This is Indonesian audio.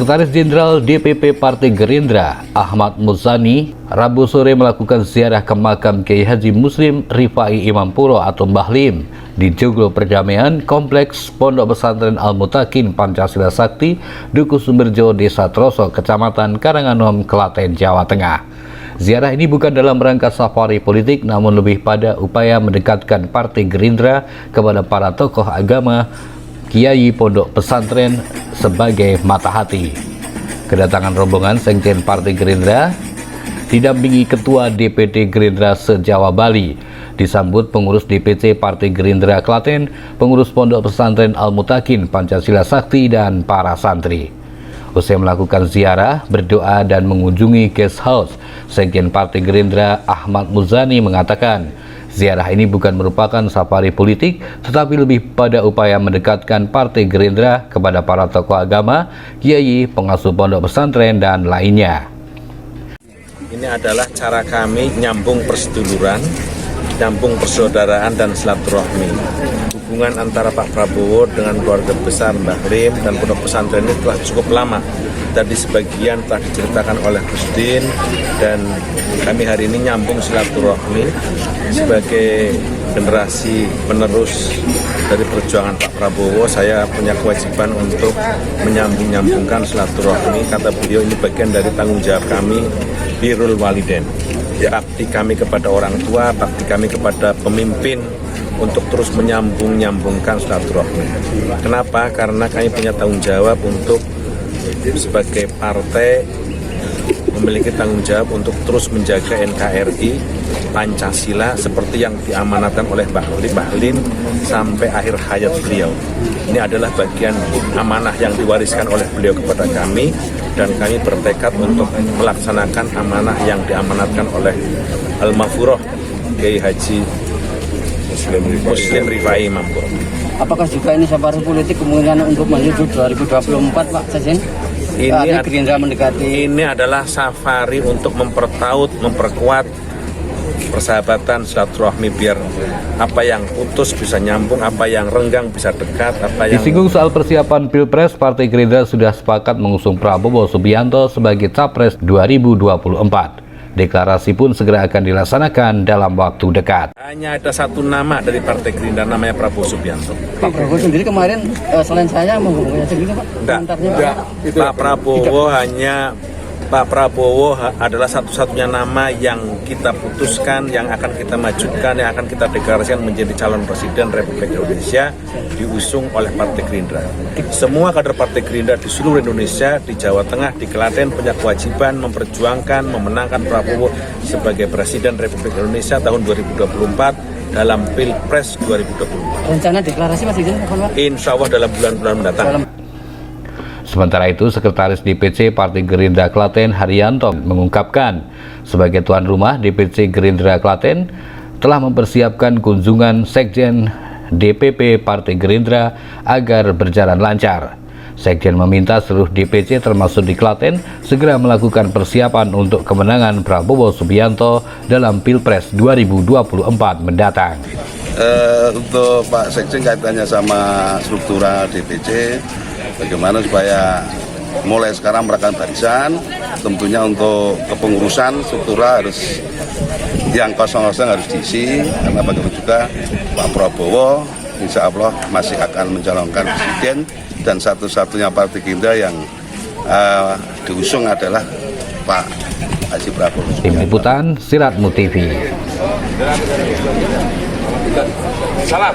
Sekretaris Jenderal DPP Partai Gerindra, Ahmad Muzani, Rabu sore melakukan ziarah ke makam Kiai Haji Muslim Rifai Imam Puro atau Mbah Lim di Joglo Perdamaian, Kompleks Pondok Pesantren Al-Mutakin Pancasila Sakti, Duku Sumberjo, Desa Troso, Kecamatan Karanganom, Klaten, Jawa Tengah. Ziarah ini bukan dalam rangka safari politik, namun lebih pada upaya mendekatkan Partai Gerindra kepada para tokoh agama, kiai pondok pesantren sebagai mata hati. Kedatangan rombongan Sekjen Partai Gerindra didampingi Ketua DPD Gerindra se-Jawa Bali, disambut pengurus DPC Partai Gerindra Klaten, pengurus pondok pesantren Al-Mutakin Pancasila Sakti, dan para santri. Usai melakukan ziarah, berdoa, dan mengunjungi guest house, Sekjen Partai Gerindra Ahmad Muzani mengatakan, ziarah ini bukan merupakan safari politik, tetapi lebih pada upaya mendekatkan Partai Gerindra kepada para tokoh agama, kiai, pengasuh pondok pesantren, dan lainnya. Ini adalah cara kami nyambung perseduluran, nyambung persaudaraan dan silaturahmi. Hubungan antara Pak Prabowo dengan keluarga besar Mbah Lim dan pondok pesantren ini telah cukup lama. Tadi sebagian telah diceritakan oleh Gusdin, dan kami hari ini nyambung silaturahmi sebagai generasi penerus dari perjuangan Pak Prabowo. Saya punya kewajiban untuk menyambung-nyambungkan silaturahmi. Kata beliau, ini bagian dari tanggung jawab kami, birrul walidain. Bakti kami kepada orang tua, bakti kami kepada pemimpin untuk terus menyambung-nyambungkan silaturahmi. Kenapa? Karena kami punya tanggung jawab untuk sebagai partai memiliki tanggung jawab untuk terus menjaga NKRI, Pancasila seperti yang diamanatkan oleh Mbah Lim sampai akhir hayat beliau. Ini adalah bagian amanah yang diwariskan oleh beliau kepada kami, dan kami bertekad untuk melaksanakan amanah yang diamanatkan oleh Al-Mafuroh Kiai Haji Muslim Rifai Imam Puro. Apakah juga ini safari politik kemungkinan untuk menuju 2024, Pak Sekjen? Ini adalah safari untuk memperkuat persahabatan silaturahmi, biar apa yang putus bisa nyambung, apa yang renggang bisa dekat. Disinggung soal persiapan Pilpres, Partai Gerindra sudah sepakat mengusung Prabowo Subianto sebagai Capres 2024. Deklarasi pun segera akan dilaksanakan dalam waktu dekat. Hanya ada satu nama dari Partai Gerindra, namanya Prabowo Subianto. Pak Prabowo sendiri kemarin selain saya menghubunginya sendiri, Pak? Enggak. Pak Prabowo adalah satu-satunya nama yang kita putuskan, yang akan kita majukan, yang akan kita deklarasikan menjadi calon presiden Republik Indonesia, diusung oleh Partai Gerindra. Semua kader Partai Gerindra di seluruh Indonesia, di Jawa Tengah, di Klaten, punya kewajiban memperjuangkan, memenangkan Prabowo sebagai presiden Republik Indonesia tahun 2024 dalam Pilpres 2024. Rencana deklarasi masih gini, Pak? Insya Allah dalam bulan-bulan mendatang. Sementara itu, Sekretaris DPC Partai Gerindra Klaten Haryanto mengungkapkan, sebagai tuan rumah, DPC Gerindra Klaten telah mempersiapkan kunjungan Sekjen DPP Partai Gerindra agar berjalan lancar. Sekjen meminta seluruh DPC termasuk di Klaten segera melakukan persiapan untuk kemenangan Prabowo Subianto dalam Pilpres 2024 mendatang. Untuk Pak Sekjen kaitannya sama struktural DPC, bagaimana supaya mulai sekarang merakan barisan, tentunya untuk kepengurusan struktural harus yang kosong-kosong harus diisi, karena bagaimana juga Pak Prabowo insya Allah masih akan mencalonkan presiden, dan satu-satunya Partai Gerindra yang diusung adalah Pak Haji Prabowo. Tim Liputan Siratmu TV. Salam.